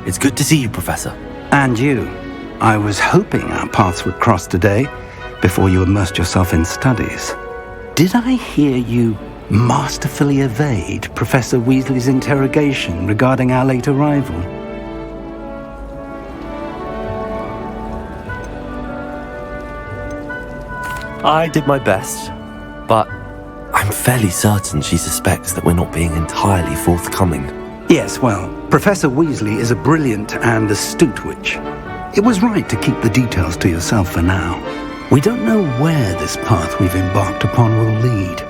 It's good to see you, Professor. And you. I was hoping our paths would cross today, before you immersed yourself in studies. Did I hear you masterfully evade Professor Weasley's interrogation regarding our late arrival? I did my best, but I'm fairly certain she suspects that we're not being entirely forthcoming. Yes, well, Professor Weasley is a brilliant and astute witch. It was right to keep the details to yourself for now. We don't know where this path we've embarked upon will lead.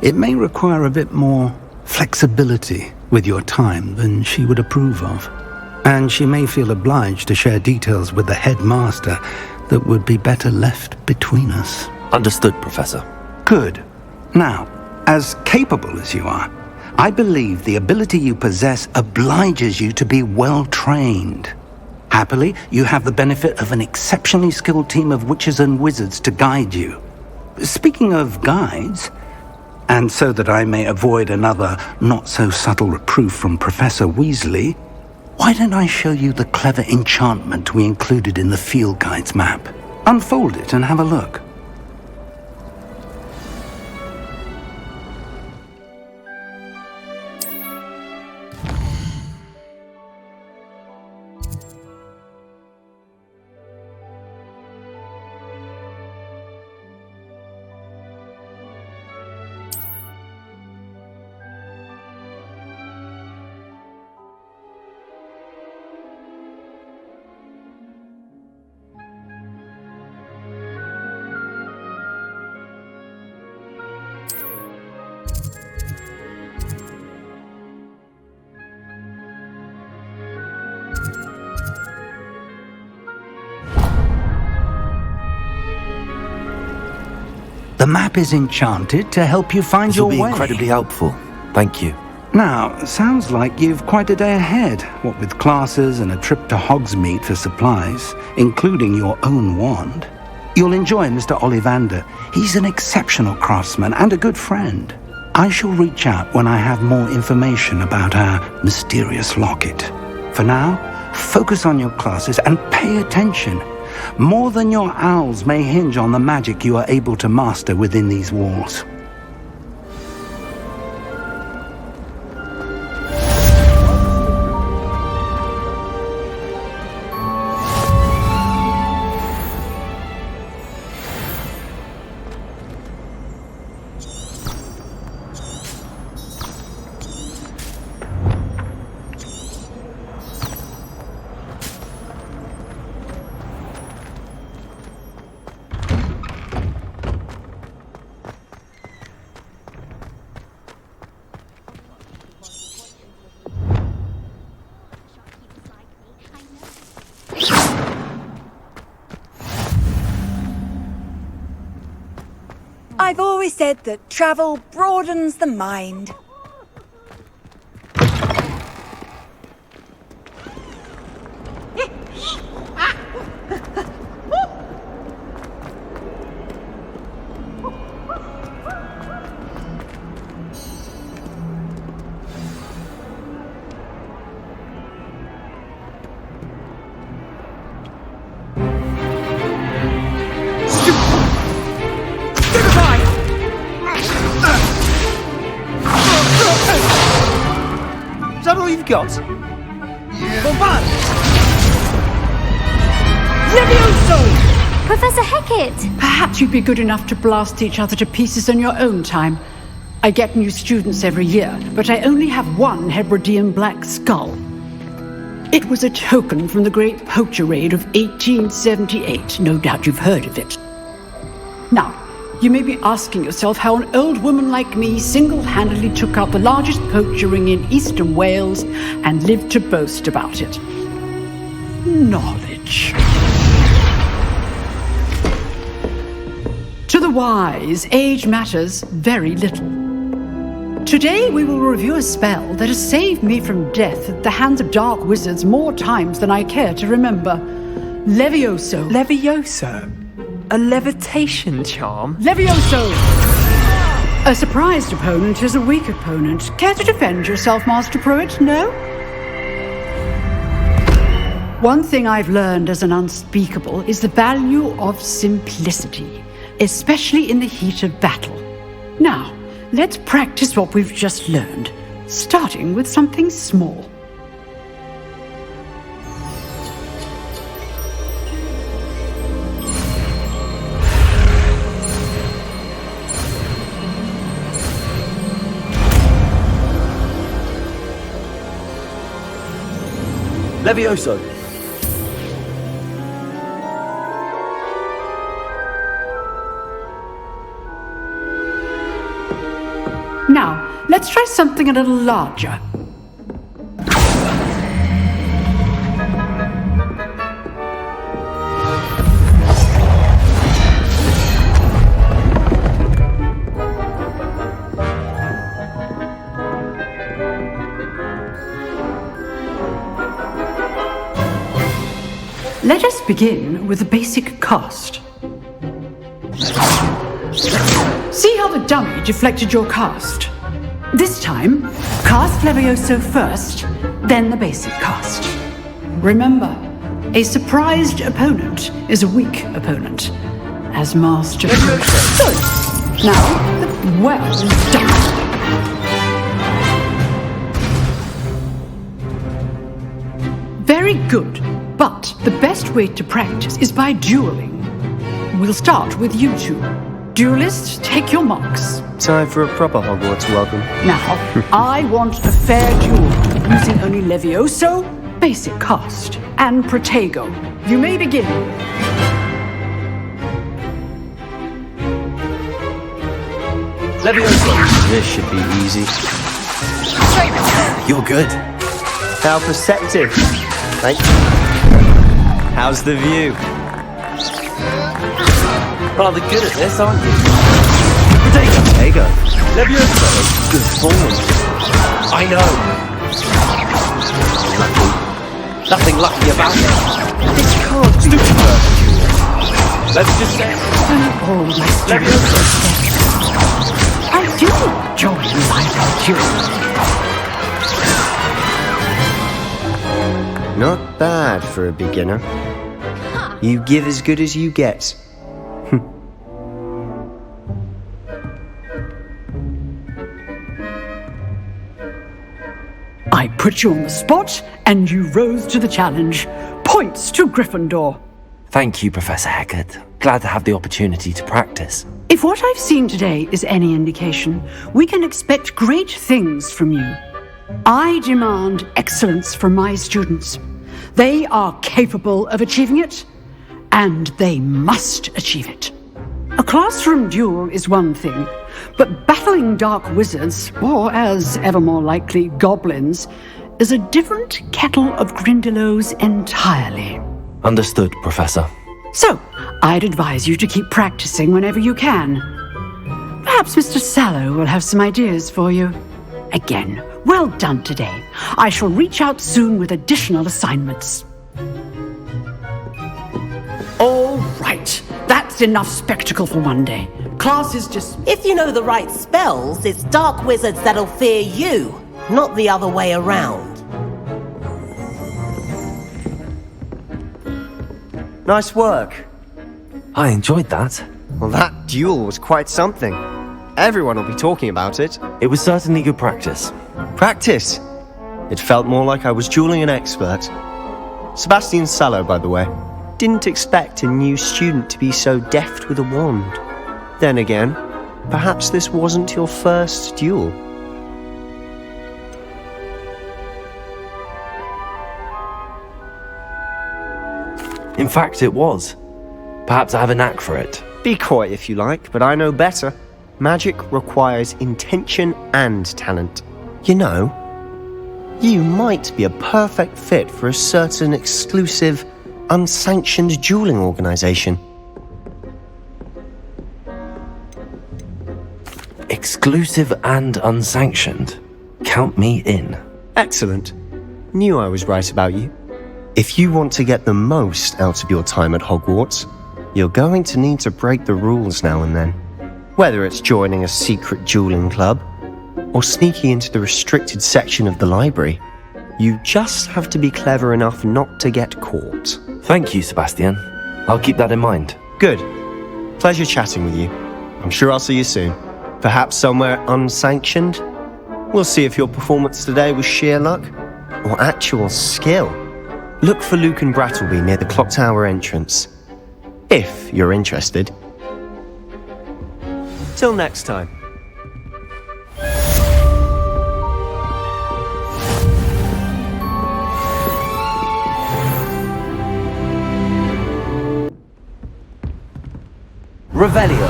It may require a bit more flexibility with your time than she would approve of. And she may feel obliged to share details with the headmaster that would be better left between us. Understood, Professor. Good. Now, as capable as you are, I believe the ability you possess obliges you to be well trained. Happily, you have the benefit of an exceptionally skilled team of witches and wizards to guide you. Speaking of guides, and so that I may avoid another not-so-subtle reproof from Professor Weasley, why don't I show you the clever enchantment we included in the field guide's map? Unfold it and have a look. The map is enchanted to help you find your way. This will be incredibly helpful. Thank you. Now, sounds like you've quite a day ahead, what with classes and a trip to Hogsmeade for supplies, including your own wand. You'll enjoy Mr. Ollivander. He's an exceptional craftsman and a good friend. I shall reach out when I have more information about our mysterious locket. For now, focus on your classes and pay attention. More than your owls may hinge on the magic you are able to master within these walls. I've always said that travel broadens the mind. Is that all you've got? Bombard! Levioso! Professor Hecat! Perhaps you'd be good enough to blast each other to pieces in your own time. I get new students every year, but I only have one Hebridean black skull. It was a token from the Great Poacher Raid of 1878. No doubt you've heard of it. Now, you may be asking yourself how an old woman like me single-handedly took out the largest poacher ring in eastern Wales and lived to boast about it. Knowledge. To the wise, age matters very little. Today we will review a spell that has saved me from death at the hands of dark wizards more times than I care to remember. Levioso. Levioso? A levitation charm? Levioso! A surprised opponent is a weak opponent. Care to defend yourself, Master Pruitt? No? One thing I've learned as an unspeakable is the value of simplicity, especially in the heat of battle. Now, let's practice what we've just learned, starting with something small. Levioso! Now, let's try something a little larger. Let us begin with the basic cast. See how the dummy deflected your cast? This time, cast Levioso first, then the basic cast. Remember, a surprised opponent is a weak opponent, as Master. Good. Now, well done. Very good. But the best way to practice is by dueling. We'll start with you two. Duelists, take your marks. Time for a proper Hogwarts welcome. Now, I want a fair duel, using only Levioso, basic cast, and Protego. You may begin. Levioso! This should be easy. You're good. How perceptive. Thank you. How's the view? Rather good at this, aren't you? Protego! Levioso! Good form. I know. Lucky. Nothing lucky about it. This can't be Let's just say... Oh, my Levioso! I do enjoy my duel. Not bad for a beginner. You give as good as you get. I put you on the spot, and you rose to the challenge. Points to Gryffindor. Thank you, Professor Hecat. Glad to have the opportunity to practice. If what I've seen today is any indication, we can expect great things from you. I demand excellence from my students. They are capable of achieving it, and they must achieve it. A classroom duel is one thing, but battling dark wizards, or as ever more likely, goblins, is a different kettle of Grindylows entirely. Understood, Professor. So, I'd advise you to keep practicing whenever you can. Perhaps Mr. Sallow will have some ideas for you. Again, well done today. I shall reach out soon with additional assignments. All right, that's enough spectacle for one day. Class is just... If you know the right spells, it's dark wizards that'll fear you, not the other way around. Nice work. I enjoyed that. Well, that duel was quite something. Everyone will be talking about it. It was certainly good practice. Practice? It felt more like I was dueling an expert. Sebastian Sallow, by the way. Didn't expect a new student to be so deft with a wand. Then again, perhaps this wasn't your first duel. In fact, it was. Perhaps I have a knack for it. Be coy if you like, but I know better. Magic requires intention and talent. You know, you might be a perfect fit for a certain exclusive, unsanctioned dueling organization. Exclusive and unsanctioned. Count me in. Excellent. Knew I was right about you. If you want to get the most out of your time at Hogwarts, you're going to need to break the rules now and then. Whether it's joining a secret dueling club, or sneaking into the restricted section of the library. You just have to be clever enough not to get caught. Thank you, Sebastian. I'll keep that in mind. Good. Pleasure chatting with you. I'm sure I'll see you soon. Perhaps somewhere unsanctioned? We'll see if your performance today was sheer luck or actual skill. Look for Luke and Brattleby near the clock tower entrance. If you're interested. Till next time. Revelio.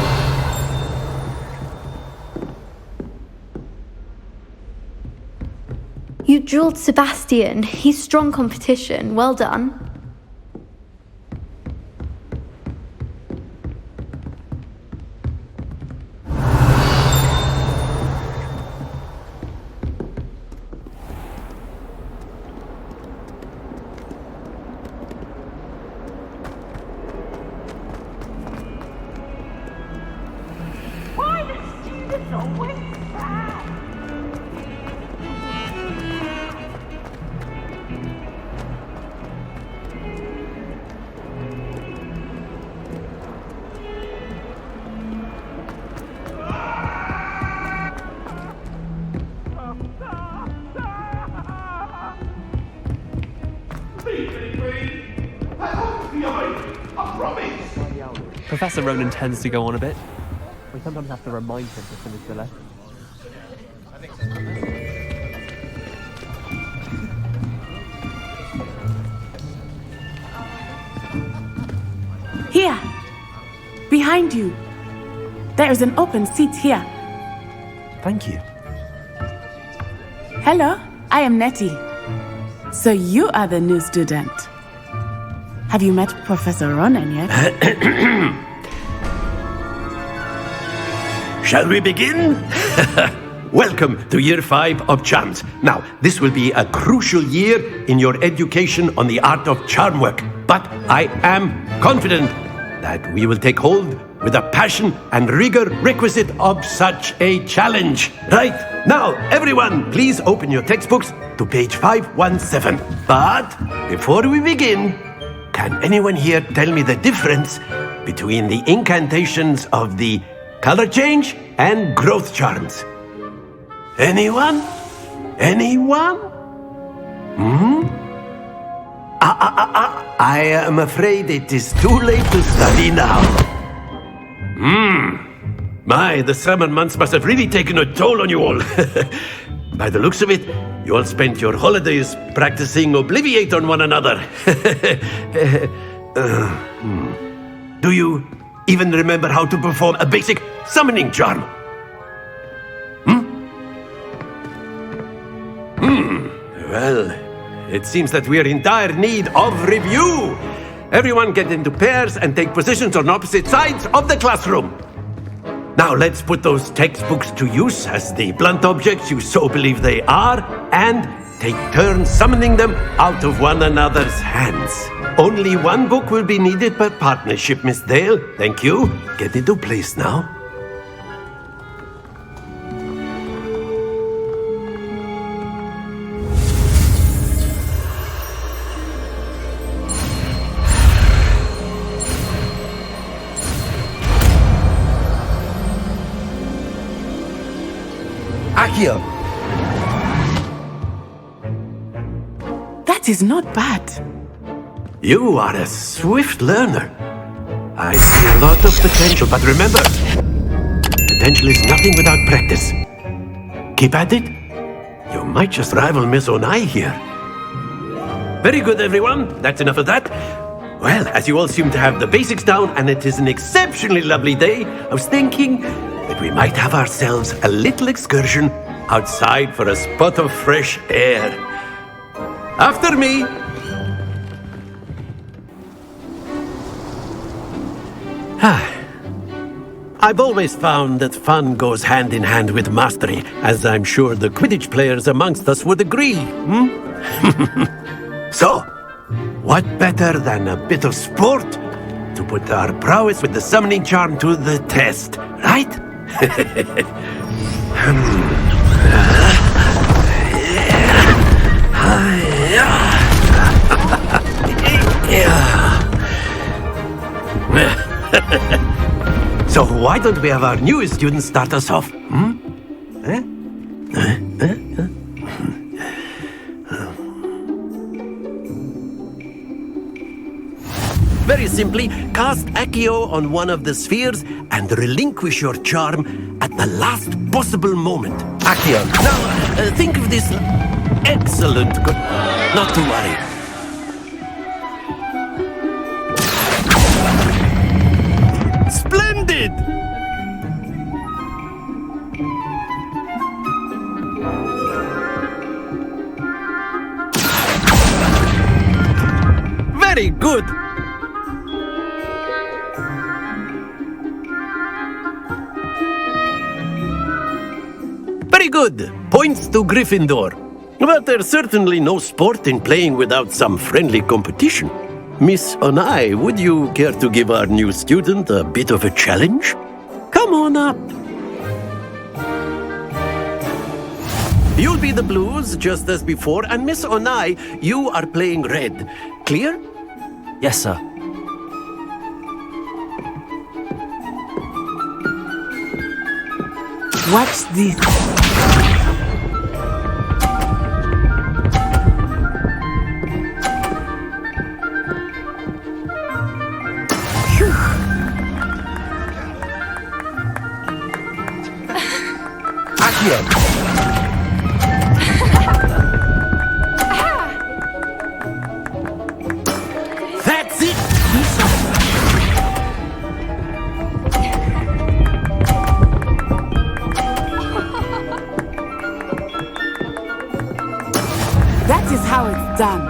You drilled Sebastian. He's strong competition. Well done. Professor Ronan tends to go on a bit. We sometimes have to remind him to finish the lesson. Here! Behind you! There is an open seat here. Thank you. Hello, I am Nettie. So you are the new student. Have you met Professor Ronan yet? Shall we begin? Welcome to Year 5 of Charms. Now, this will be a crucial year in your education on the art of charm work. But I am confident that we will take hold with the passion and rigor requisite of such a challenge. Right, now, everyone, please open your textbooks to page 517. But before we begin, can anyone here tell me the difference between the incantations of the color change and growth charms? Anyone? Anyone? I am afraid it is too late to study now. My, the summer months must have really taken a toll on you all. By the looks of it, you all spent your holidays practicing Obliviate on one another. Do you even remember how to perform a basic summoning charm? Well, it seems that we are in dire need of review. Everyone get into pairs and take positions on opposite sides of the classroom. Now let's put those textbooks to use as the blunt objects you so believe they are, and take turns summoning them out of one another's hands. Only one book will be needed per partnership, Miss Dale. Thank you. Get into place now. Accio! That is not bad. You are a swift learner. I see a lot of potential, but remember, potential is nothing without practice. Keep at it. You might just rival Miss Onai here. Very good, everyone. That's enough of that. Well, as you all seem to have the basics down, and it is an exceptionally lovely day, I was thinking that we might have ourselves a little excursion outside for a spot of fresh air. After me! I've always found that fun goes hand in hand with mastery, as I'm sure the Quidditch players amongst us would agree. So, what better than a bit of sport to put our prowess with the summoning charm to the test, right? So why don't we have our newest student start us off? Very simply, cast Accio on one of the spheres and relinquish your charm at the last possible moment. Accio. Now, think of this. Excellent. Good. Not to worry. Splendid! Very good! Very good! Points to Gryffindor. But there's certainly no sport in playing without some friendly competition. Miss Onai, would you care to give our new student a bit of a challenge? Come on up. You'll be the blues, just as before, and Miss Onai, you are playing red. Clear? Yes, sir. Watch this. That's it! That is how it's done.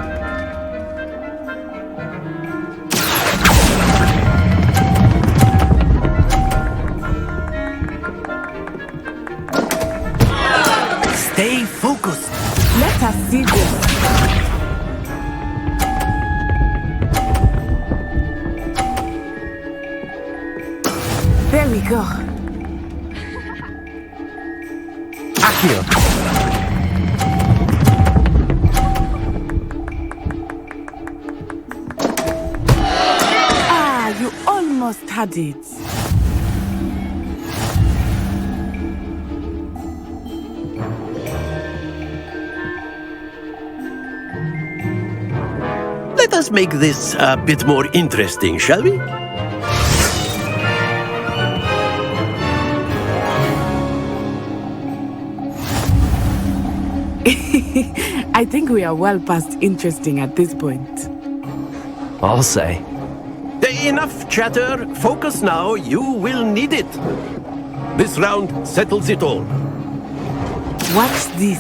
Stay focused. Let us see this. There we go. Accio. Ah, you almost had it. Let us make this a bit more interesting, shall we? I think we are well past interesting at this point. I'll say. Enough chatter. Focus now. You will need it. This round settles it all. Watch this.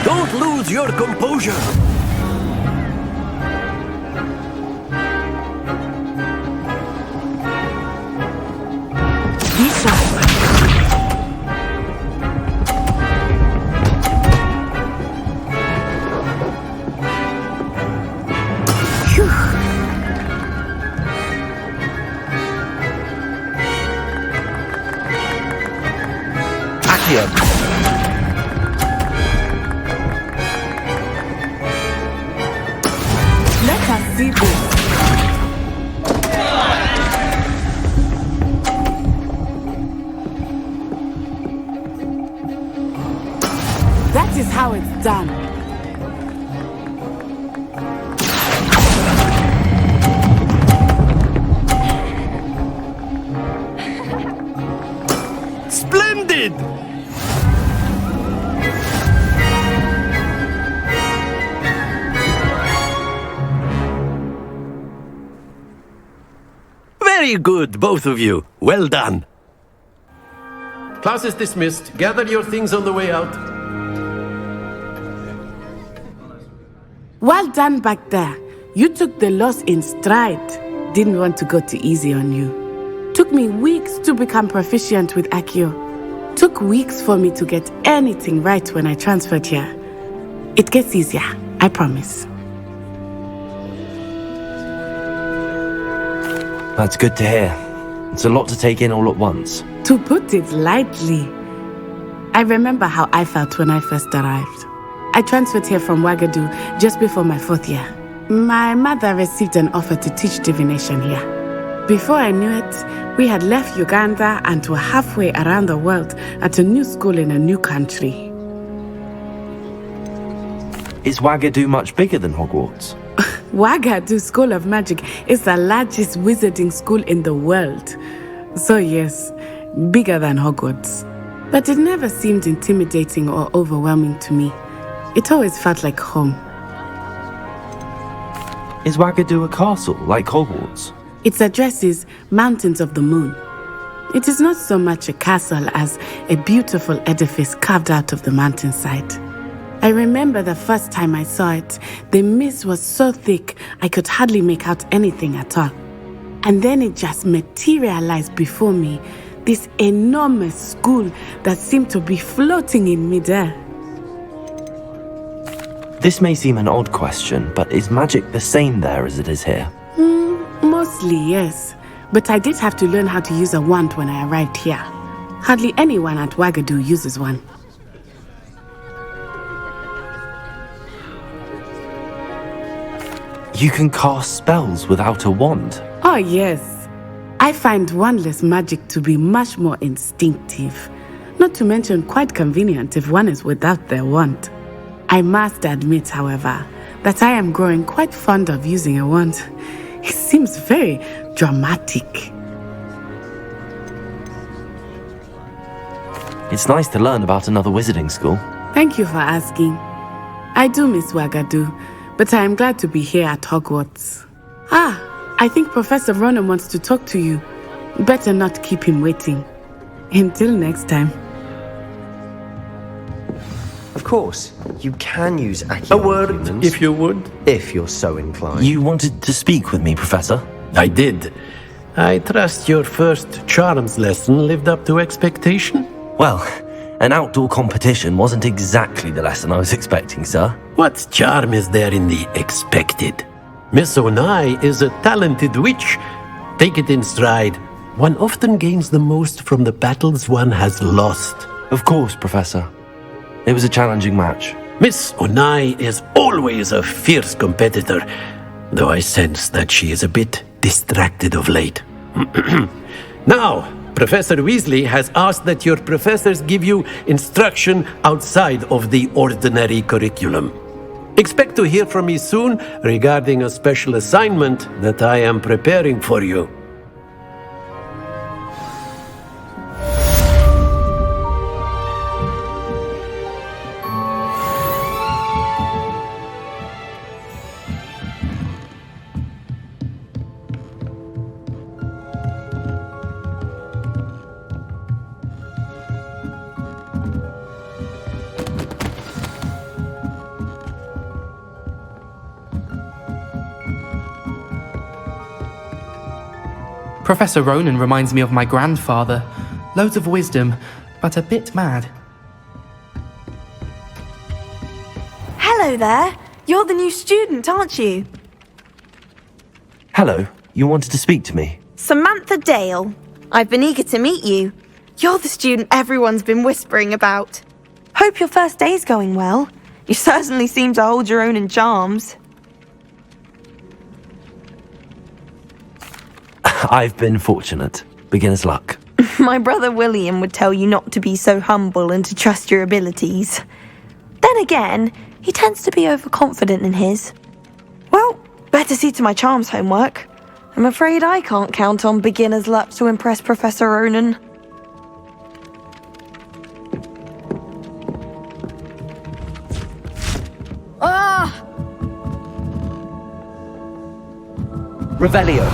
Don't lose your composure. Let us see this. That is how it's done. Splendid! Very good, both of you. Well done. Class is dismissed. Gather your things on the way out. Well done back there. You took the loss in stride. Didn't want to go too easy on you. Took me weeks to become proficient with Accio. Took weeks for me to get anything right when I transferred here. It gets easier, I promise. That's good to hear. It's a lot to take in all at once. To put it lightly, I remember how I felt when I first arrived. I transferred here from Ouagadougou just before my 4th year. My mother received an offer to teach divination here. Before I knew it, we had left Uganda and were halfway around the world at a new school in a new country. Is Ouagadougou much bigger than Hogwarts? Ouagadougou School of Magic is the largest wizarding school in the world. So yes, bigger than Hogwarts. But it never seemed intimidating or overwhelming to me. It always felt like home. Is Ouagadougou a castle, like Hogwarts? Its address is Mountains of the Moon. It is not so much a castle as a beautiful edifice carved out of the mountainside. I remember the first time I saw it, the mist was so thick I could hardly make out anything at all. And then it just materialized before me, this enormous school that seemed to be floating in midair. This may seem an odd question, but is magic the same there as it is here? Mostly, yes. But I did have to learn how to use a wand when I arrived here. Hardly anyone at Ouagadougou uses one. You can cast spells without a wand? Oh, yes. I find wandless magic to be much more instinctive. Not to mention quite convenient if one is without their wand. I must admit, however, that I am growing quite fond of using a wand. It seems very dramatic. It's nice to learn about another wizarding school. Thank you for asking. I do miss Ouagadougou, but I am glad to be here at Hogwarts. I think Professor Ronan wants to talk to you. Better not keep him waiting. Until next time. Of course, you can use accurate A word, humans, if you would. if you're so inclined. You wanted to speak with me, Professor? I did. I trust your first charms lesson lived up to expectation? Well, an outdoor competition wasn't exactly the lesson I was expecting, sir. What charm is there in the expected? Miss Onai is a talented witch. Take it in stride. One often gains the most from the battles one has lost. Of course, Professor. It was a challenging match. Miss Onai is always a fierce competitor, though I sense that she is a bit distracted of late. Now, Professor Weasley has asked that your professors give you instruction outside of the ordinary curriculum. Expect to hear from me soon regarding a special assignment that I am preparing for you. Professor Ronan reminds me of my grandfather. Loads of wisdom, but a bit mad. Hello there. You're the new student, aren't you? Hello, you wanted to speak to me? Samantha Dale. I've been eager to meet you. You're the student everyone's been whispering about. Hope your first day's going well. You certainly seem to hold your own in charms. I've been fortunate. Beginner's luck. My brother William would tell you not to be so humble and to trust your abilities. Then again, he tends to be overconfident in his. Well, better see to my charms homework. I'm afraid I can't count on beginner's luck to impress Professor Ronan. Revelio.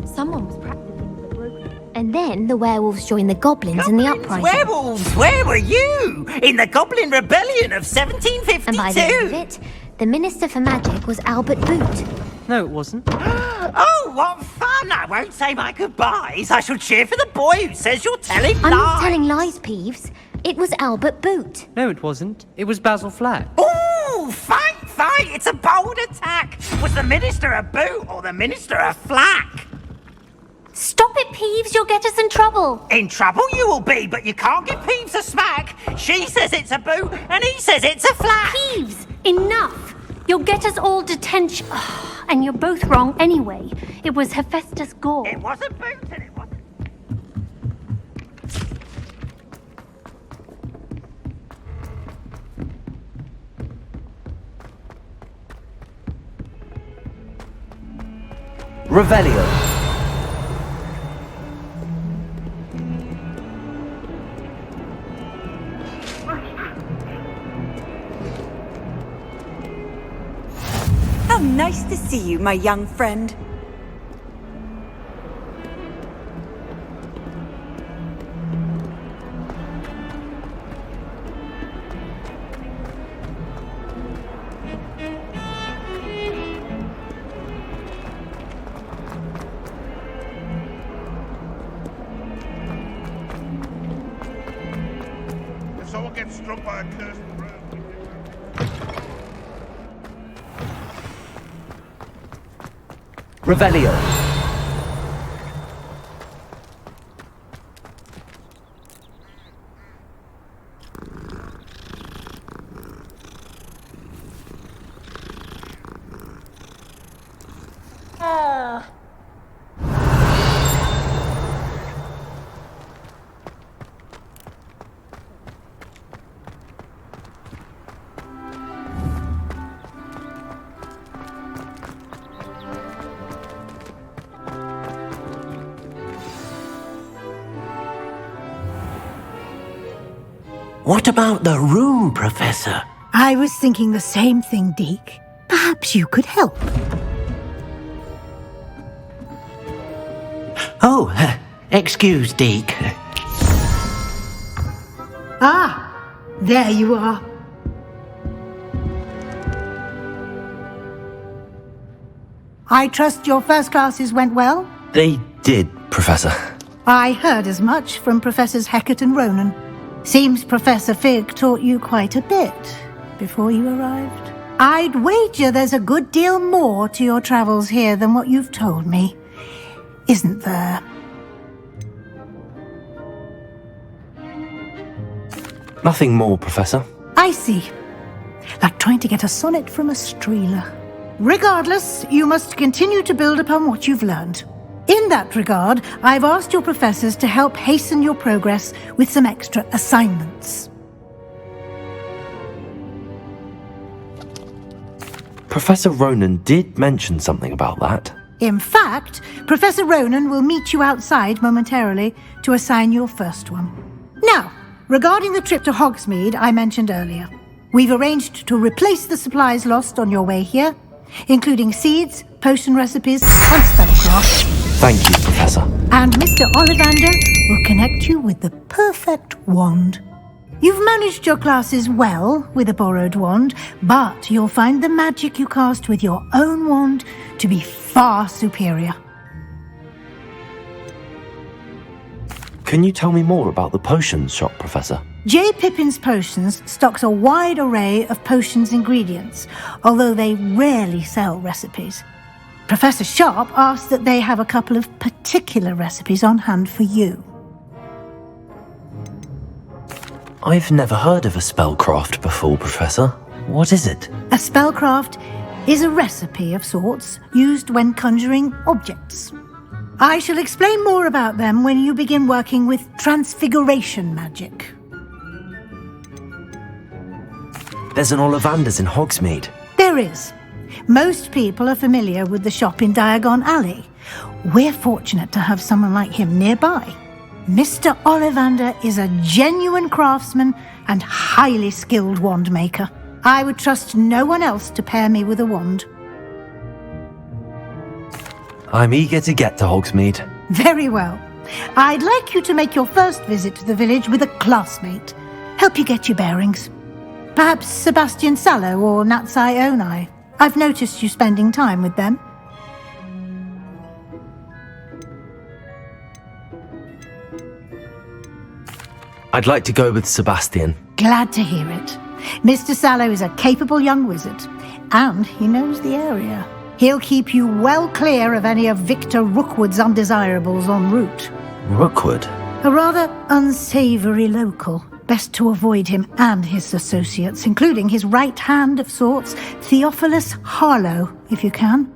Someone was practicing with the broken. And then the werewolves joined the goblins in the uprising. Werewolves, where were you? In the Goblin Rebellion of 1752? And by the end of it, the Minister for Magic was Albert Boot. No, it wasn't. Oh, what fun! I won't say my goodbyes. I shall cheer for the boy who says you're telling lies. I'm not telling lies, Peeves. It was Albert Boot. No, it wasn't. It was Basil Flack. Ooh, fight! It's a bold attack. Was the minister a boot or the minister a flack? Stop it, Peeves. You'll get us in trouble. In trouble you will be, but you can't give Peeves a smack. She says it's a boot and he says it's a flack. Peeves, enough. You'll get us all detention. And you're both wrong anyway. It was Hephaestus Gore. It was a boot and it wasn't. Revelio. How nice to see you, my young friend. If someone gets struck by a cursed bird, Revelio. What about the room, Professor? I was thinking the same thing, Deke. Perhaps you could help. Oh, excuse, Deke. Ah, there you are. I trust your first classes went well? They did, Professor. I heard as much from Professors Hecat and Ronan. Seems Professor Fig taught you quite a bit before you arrived. I'd wager there's a good deal more to your travels here than what you've told me, isn't there? Nothing more, Professor. I see. Like trying to get a sonnet from a streeler. Regardless, you must continue to build upon what you've learned. In that regard, I've asked your professors to help hasten your progress with some extra assignments. Professor Ronan did mention something about that. In fact, Professor Ronan will meet you outside momentarily to assign your first one. Now, regarding the trip to Hogsmeade I mentioned earlier, we've arranged to replace the supplies lost on your way here, including seeds, potion recipes, and spellcraft. Thank you, Professor. And Mr. Ollivander will connect you with the perfect wand. You've managed your classes well with a borrowed wand, but you'll find the magic you cast with your own wand to be far superior. Can you tell me more about the potions shop, Professor? J. Pippin's Potions stocks a wide array of potions ingredients, although they rarely sell recipes. Professor Sharp asked that they have a couple of particular recipes on hand for you. I've never heard of a spellcraft before, Professor. What is it? A spellcraft is a recipe of sorts used when conjuring objects. I shall explain more about them when you begin working with transfiguration magic. There's an Ollivander's in Hogsmeade. There is. Most people are familiar with the shop in Diagon Alley. We're fortunate to have someone like him nearby. Mr. Ollivander is a genuine craftsman and highly skilled wand maker. I would trust no one else to pair me with a wand. I'm eager to get to Hogsmeade. Very well. I'd like you to make your first visit to the village with a classmate. Help you get your bearings. Perhaps Sebastian Sallow or Natsai Onai. I've noticed you spending time with them. I'd like to go with Sebastian. Glad to hear it. Mr. Sallow is a capable young wizard, and he knows the area. He'll keep you well clear of any of Victor Rookwood's undesirables en route. Rookwood? A rather unsavory local. Best to avoid him and his associates, including his right hand of sorts, Theophilus Harlow, if you can.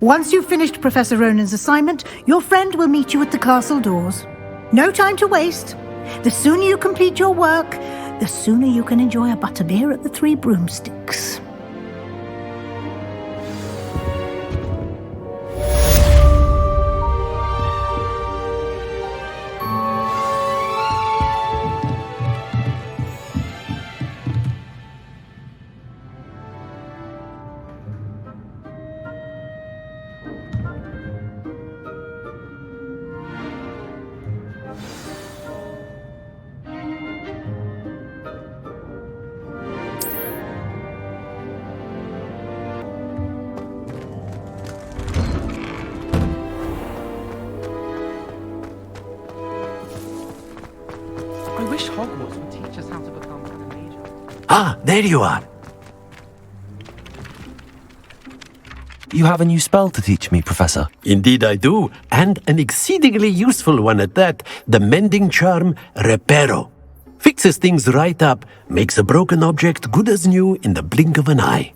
Once you've finished Professor Ronan's assignment, your friend will meet you at the castle doors. No time to waste. The sooner you complete your work, the sooner you can enjoy a butterbeer at the Three Broomsticks. I wish Hogwarts would teach us how to become a major. Ah, there you are. You have a new spell to teach me, Professor. Indeed I do, and an exceedingly useful one at that, the mending charm Reparo. Fixes things right up, makes a broken object good as new in the blink of an eye.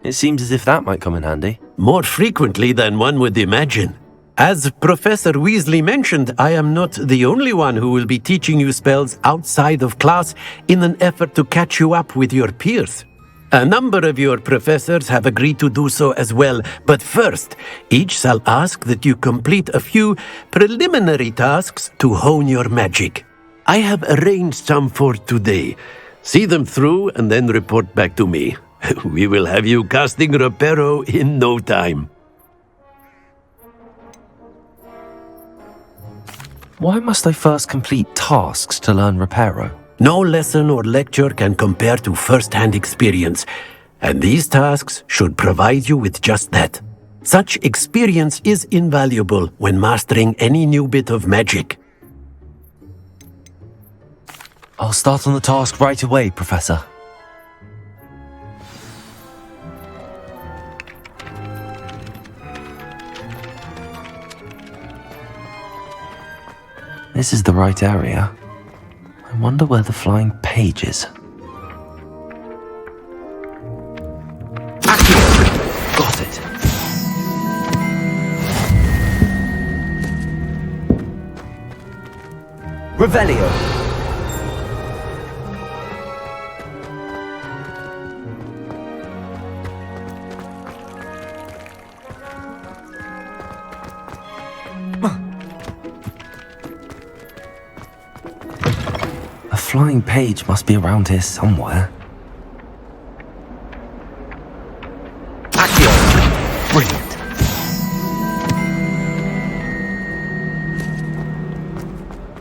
It seems as if that might come in handy. More frequently than one would imagine. As Professor Weasley mentioned, I am not the only one who will be teaching you spells outside of class in an effort to catch you up with your peers. A number of your professors have agreed to do so as well, but first, each shall ask that you complete a few preliminary tasks to hone your magic. I have arranged some for today. See them through and then report back to me. We will have you casting Reparo in no time. Why must I first complete tasks to learn Reparo? No lesson or lecture can compare to first-hand experience, and these tasks should provide you with just that. Such experience is invaluable when mastering any new bit of magic. I'll start on the task right away, Professor. This is the right area. I wonder where the flying page is. Got it. Revelio. A flying page must be around here somewhere. Accio! Brilliant.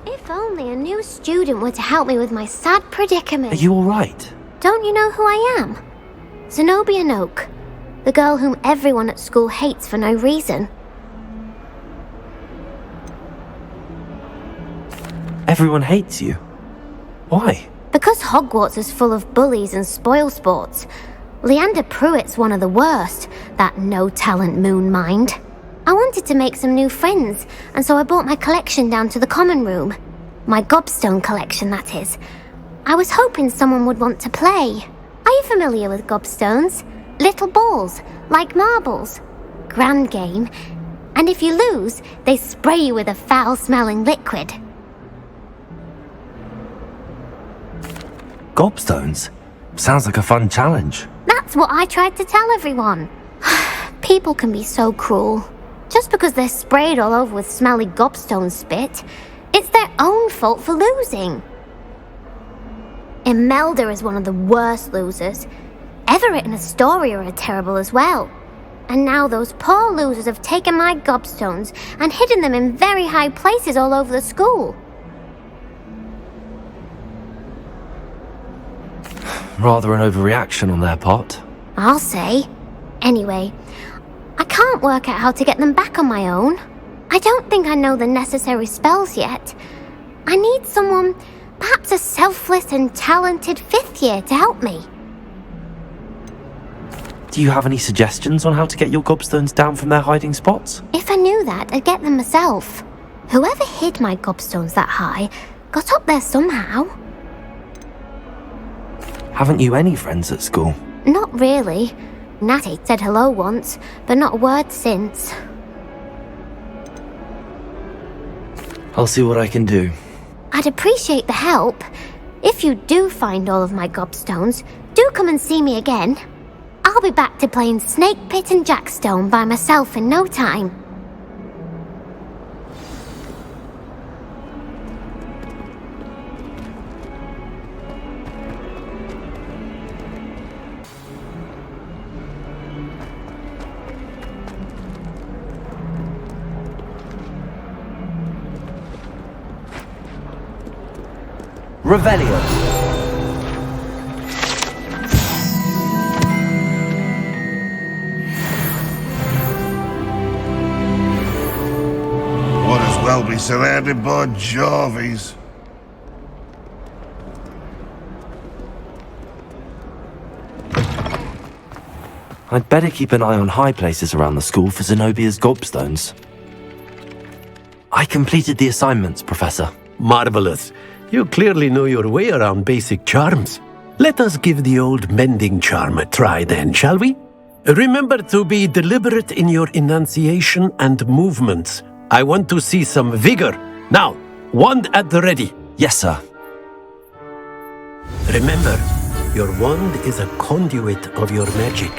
If only a new student were to help me with my sad predicament. Are you all right? Don't you know who I am? Zenobia Noak, the girl whom everyone at school hates for no reason. Everyone hates you. Why? Because Hogwarts is full of bullies and spoilsports. Leander Pruitt's one of the worst, that no-talent moon mind. I wanted to make some new friends, and so I brought my collection down to the common room. My gobstone collection, that is. I was hoping someone would want to play. Are you familiar with gobstones? Little balls, like marbles. Grand game. And if you lose, they spray you with a foul-smelling liquid. Gobstones? Sounds like a fun challenge. That's what I tried to tell everyone. People can be so cruel. Just because they're sprayed all over with smelly gobstone spit, it's their own fault for losing. Imelda is one of the worst losers. Everett and Astoria are terrible as well. And now those poor losers have taken my gobstones and hidden them in very high places all over the school. Rather an overreaction on their part. I'll say. Anyway, I can't work out how to get them back on my own. I don't think I know the necessary spells yet. I need someone Perhaps a selfless and talented 5th year to help me. Do you have any suggestions on how to get your gobstones down from their hiding spots? If I knew that, I'd get them myself. Whoever hid my gobstones that high got up there somehow. Haven't you any friends at school? Not really. Natty said hello once, but not a word since. I'll see what I can do. I'd appreciate the help. If you do find all of my gobstones, do come and see me again. I'll be back to playing Snake Pit and Jackstone by myself in no time. Revelio. Might as well be surrounded by Jarvies. I'd better keep an eye on high places around the school for Zenobia's gobstones. I completed the assignments, Professor. Marvelous. You clearly know your way around basic charms. Let us give the old mending charm a try then, shall we? Remember to be deliberate in your enunciation and movements. I want to see some vigor. Now, wand at the ready. Yes, sir. Remember, your wand is a conduit of your magic.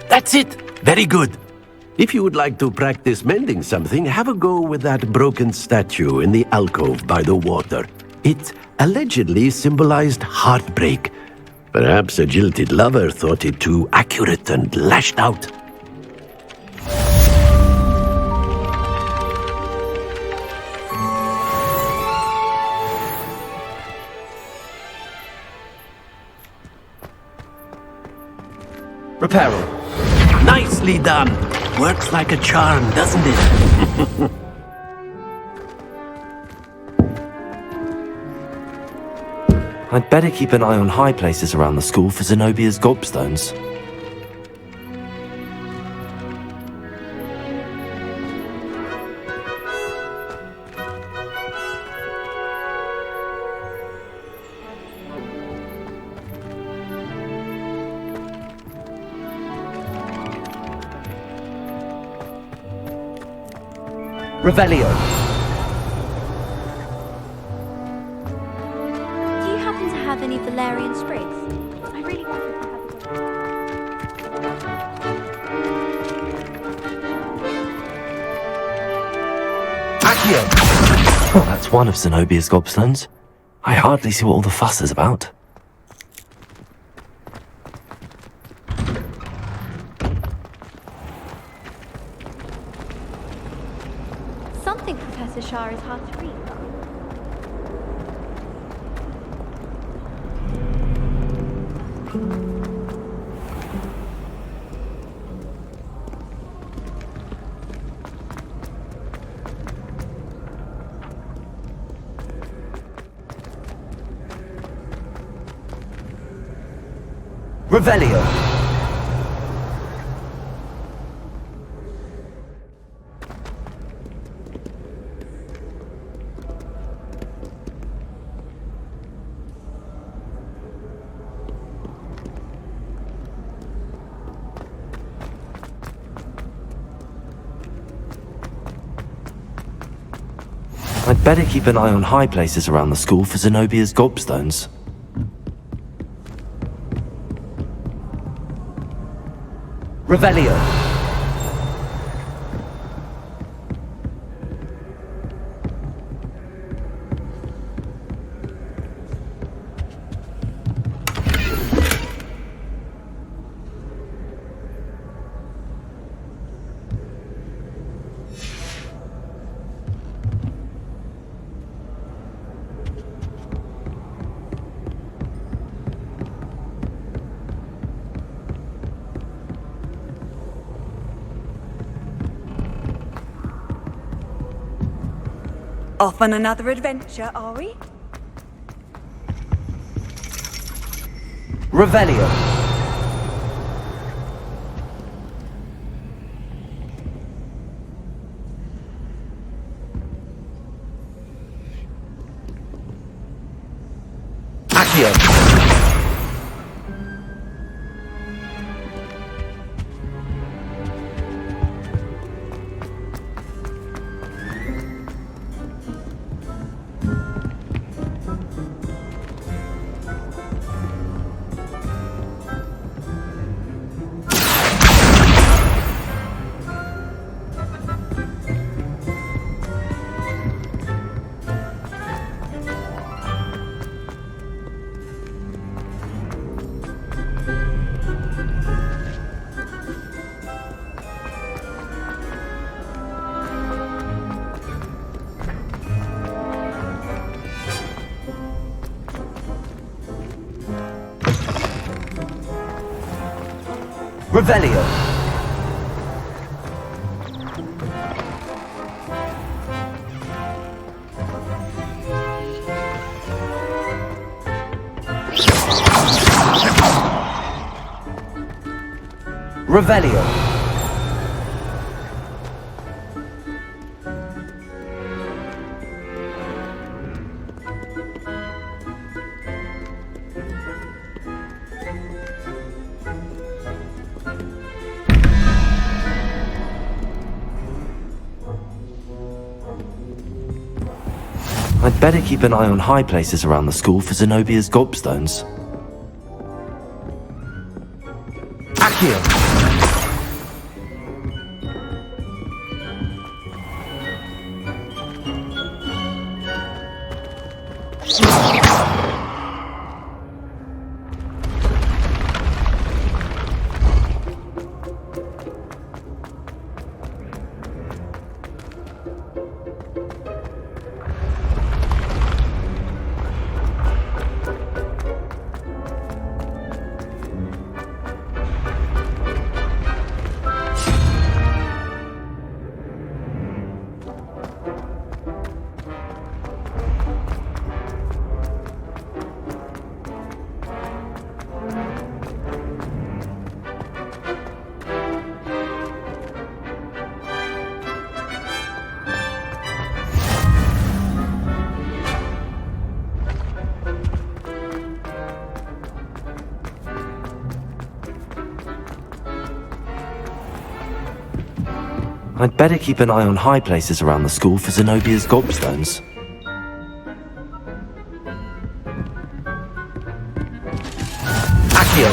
That's it! Very good. If you would like to practice mending something, have a go with that broken statue in the alcove by the water. It allegedly symbolized heartbreak. Perhaps a jilted lover thought it too accurate and lashed out. Reparo. Nicely done. Works like a charm, doesn't it? I'd better keep an eye on high places around the school for Zenobia's gobstones. Revelio. Do you happen to have any valerian sprigs? I really wanted to have Accio! Oh, that's one of Zenobia's gobstones. I hardly see what all the fuss is about. something, Professor Shah, is hard to read. Revelio. I'd better keep an eye on high places around the school for Zenobia's gobstones. Revelio. Off on another adventure, are we? Revelio. Accio. Revelio. Revelio. I'd better keep an eye on high places around the school for Zenobia's gobstones. Accio! I'd better keep an eye on high places around the school for Zenobia's gobstones. Accio!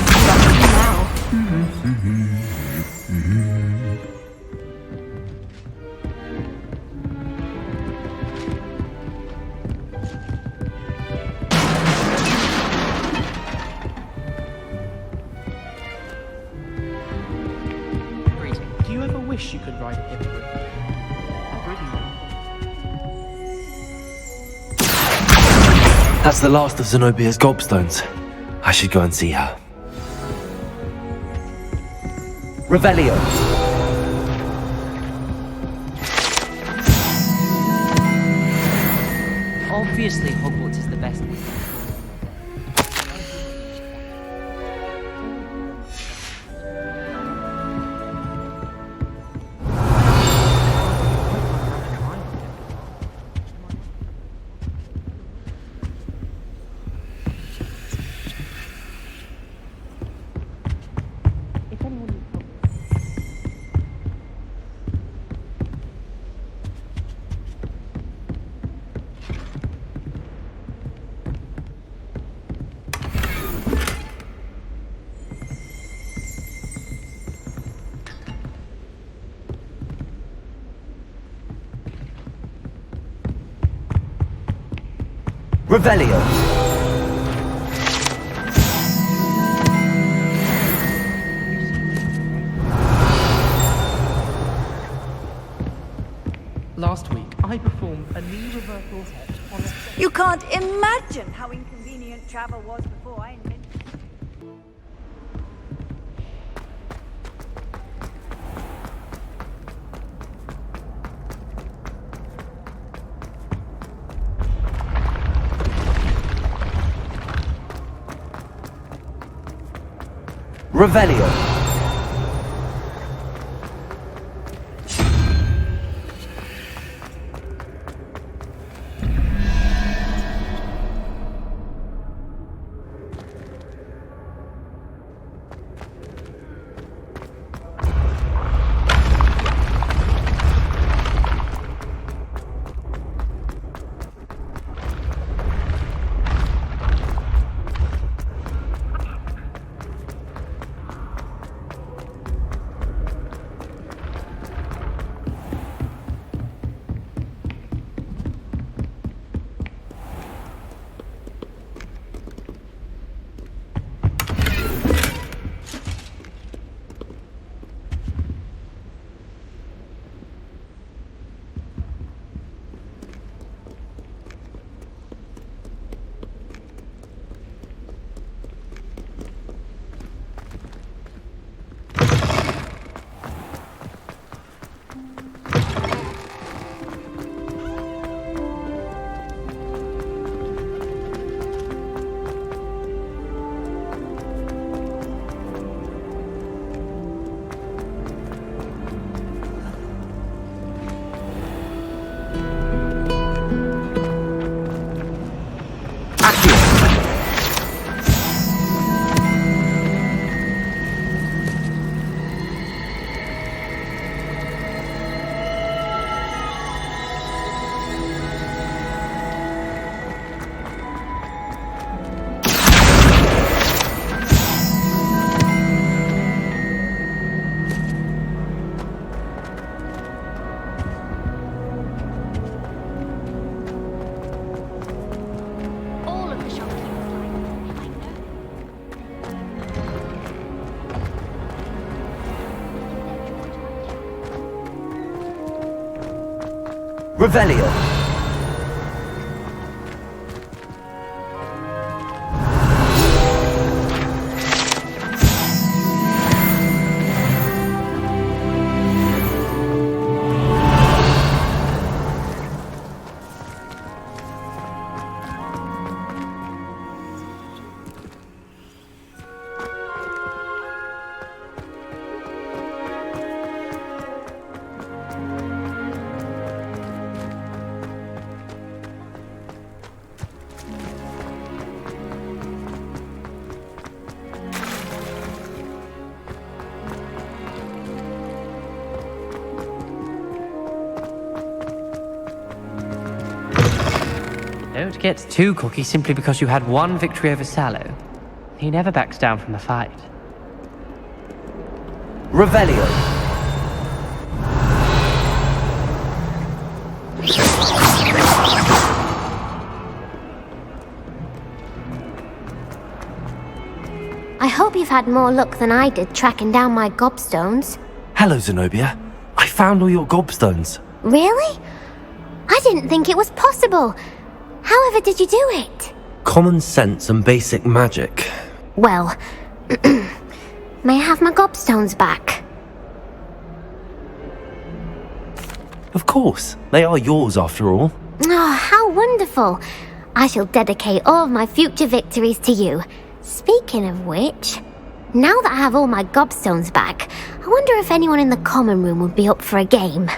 Do you ever wish you could ride a hippogriff? That's the last of Zenobia's gobstones. I should go and see her. Revelio. Obviously, Hogwarts is the best. Revelio. Last week, I performed a knee reversal set on a... You can't imagine how inconvenient travel was before I invented. Revelio. Revelio. Don't get too cocky simply because you had one victory over Sallow. He never backs down from the fight. Revelio. I hope you've had more luck than I did tracking down my gobstones. Hello, Zenobia. I found all your gobstones. Really? I didn't think it was possible. However did you do it? Common sense and basic magic. Well, may I have my gobstones back? Of course. They are yours after all. Oh, how wonderful. I shall dedicate all of my future victories to you. Speaking of which, now that I have all my gobstones back, I wonder if anyone in the common room would be up for a game.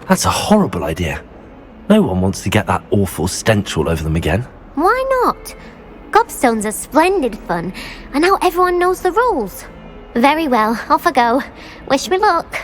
That's a horrible idea. No one wants to get that awful stench all over them again. Why not? Gobstones are splendid fun, and now everyone knows the rules. Very well, off I go. Wish me luck.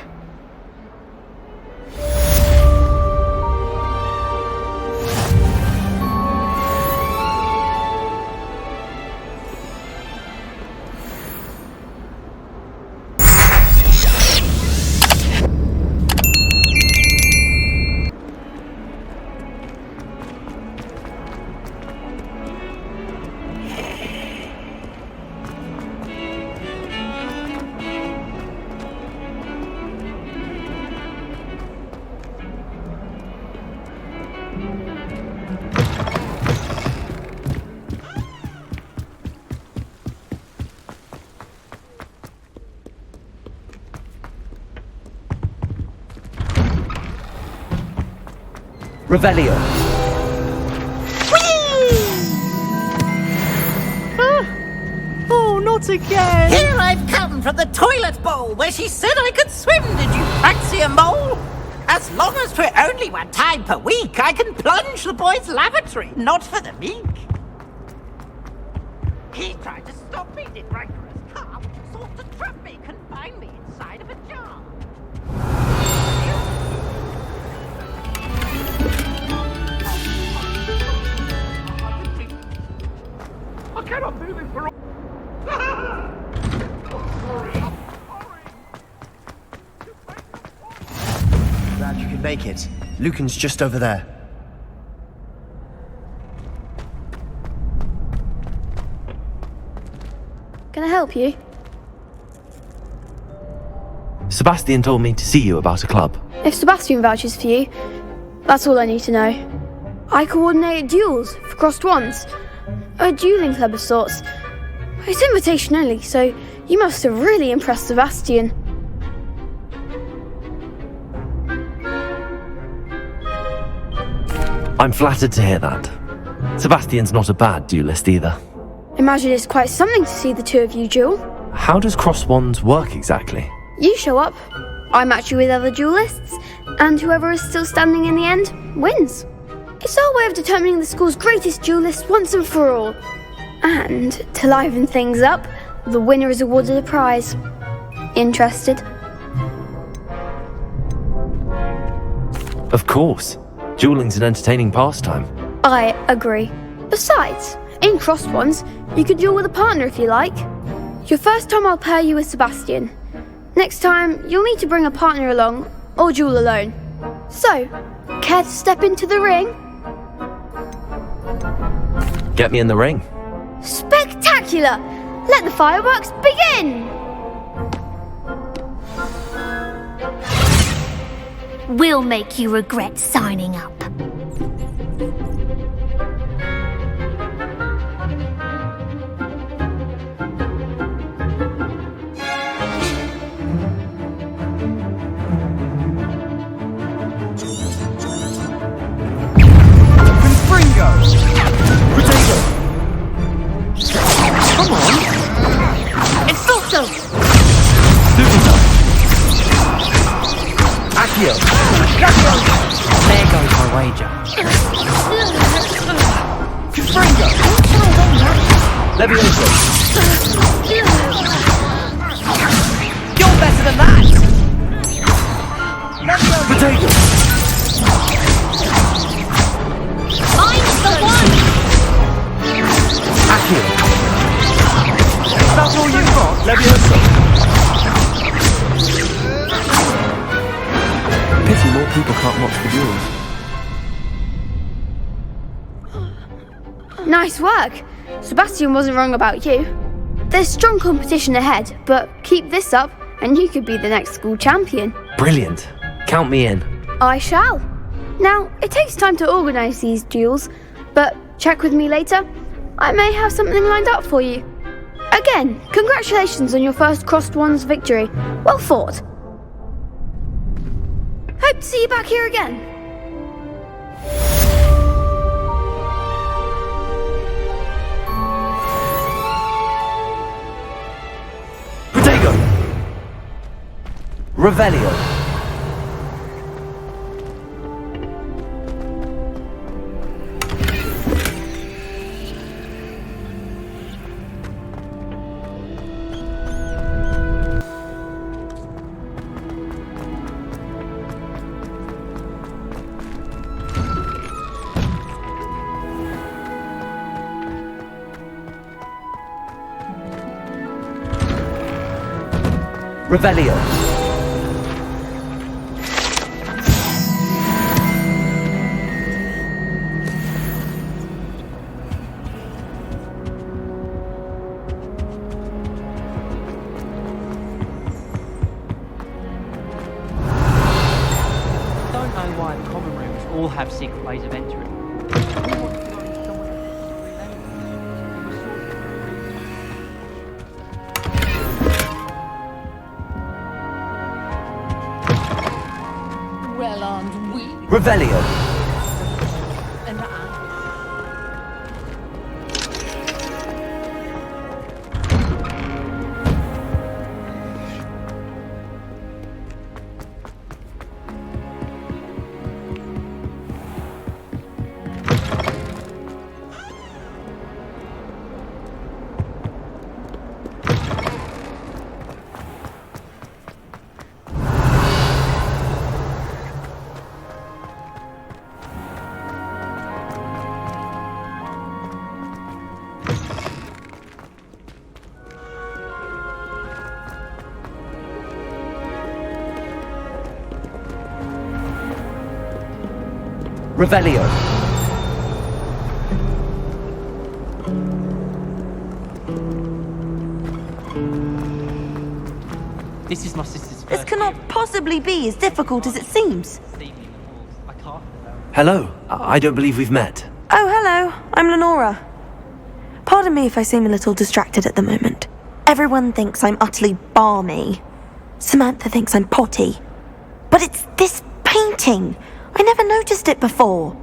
Revelio. Not again! Here I've come from the toilet bowl where she said I could swim, did you fancy a mole? As long as for only 1 time per week, I can plunge the boy's lavatory, not for the meek. He tried to stop me, did Redgear's car, sought to trap me, confine me inside of a jar. I cannot move it for all. Glad you could make it. Lucan's just over there. Can I help you? Sebastian told me to see you about a club. If Sebastian vouches for you, that's all I need to know. I coordinate duels for crossed wands. A dueling club of sorts. It's invitation only, so you must have really impressed Sebastian. I'm flattered to hear that. Sebastian's not a bad duelist either. Imagine it's quite something to see the two of you duel. How does cross wands work exactly? You show up, I match you with other duelists, and whoever is still standing in the end wins. It's our way of determining the school's greatest duelist once and for all. And to liven things up, the winner is awarded a prize. Interested? Of course. Dueling's an entertaining pastime. I agree. Besides, in crossed wands, you could duel with a partner if you like. Your first time I'll pair you with Sebastian. Next time, you'll need to bring a partner along, or duel alone. So, care to step into the ring? Get me in the ring. Spectacular! Let the fireworks begin! We'll make you regret signing up. Come on! It's Doctor! Accio! There goes my wager. Confringo! Levioso! You're better than that! Potato! Mine's the one! Accio! That's all you've got? Levioso! Pity more people can't watch the duels. Nice work! Sebastian wasn't wrong about you. There's strong competition ahead, but keep this up and you could be the next school champion. Brilliant. Count me in. I shall. Now, it takes time to organise these duels, but check with me later. I may have something lined up for you. Again, congratulations on your first crossed wands victory. Well fought. Hope to see you back here again. Protego! Revelio! Revelio. Don't know why the common rooms all have secret ways of entering. Well, aren't we? Revelio. And Revelio. This is my sister's This cannot possibly be as difficult as it seems. Hello. I don't believe we've met. Oh, hello. I'm Lenora. Pardon me if I seem a little distracted at the moment. Everyone thinks I'm utterly balmy. Samantha thinks I'm potty. But it's this painting. I never noticed it before.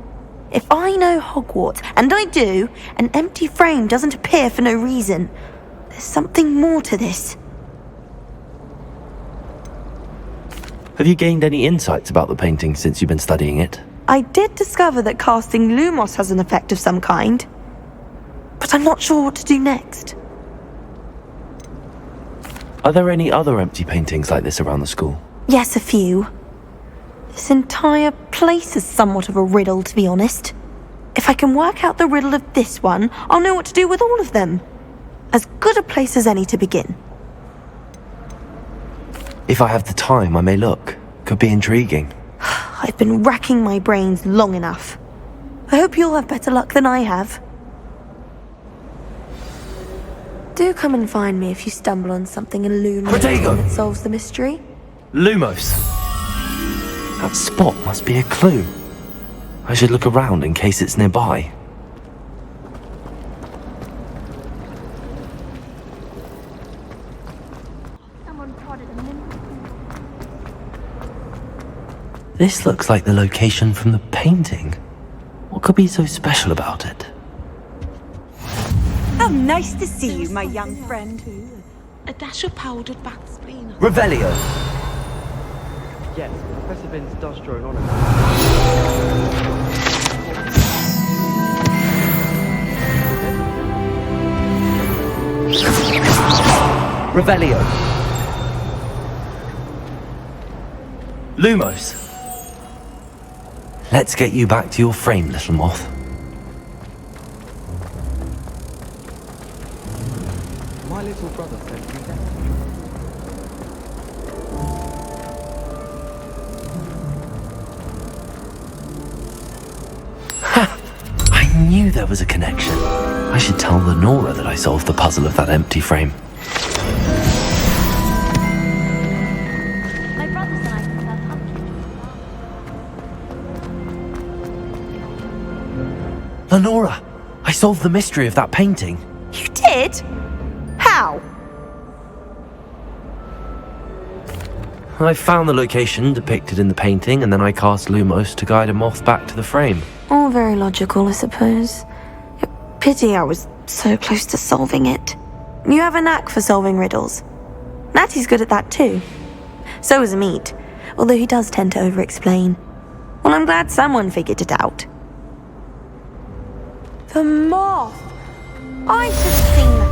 If I know Hogwarts, and I do, an empty frame doesn't appear for no reason. There's something more to this. Have you gained any insights about the painting since you've been studying it? I did discover that casting Lumos has an effect of some kind. But I'm not sure what to do next. Are there any other empty paintings like this around the school? Yes, a few. This entire place is somewhat of a riddle, to be honest. If I can work out the riddle of this one, I'll know what to do with all of them. As good a place as any to begin. If I have the time, I may look. Could be intriguing. I've been racking my brains long enough. I hope you'll have better luck than I have. Do come and find me if you stumble on something illuminating that solves the mystery. Lumos. That spot must be a clue. I should look around in case it's nearby. This looks like the location from the painting. What could be so special about it? How nice to see you, my young friend. A dash of powdered bat spleen. Revelio. Yes, Professor Vince does draw an ornament. Revelio. Lumos. Let's get you back to your frame, little moth. My little brother sent me that. I knew there was a connection. I should tell Lenora that I solved the puzzle of that empty frame. My brothers and I prefer pumpkin. Lenora, I solved the mystery of that painting. You did? How? I found the location depicted in the painting, and then I cast Lumos to guide a moth back to the frame. All very logical, I suppose. Pity I was so close to solving it. You have a knack for solving riddles. Natty's good at that too. So is Amit, although he does tend to over-explain. Well, I'm glad someone figured it out. The moth! I should have seen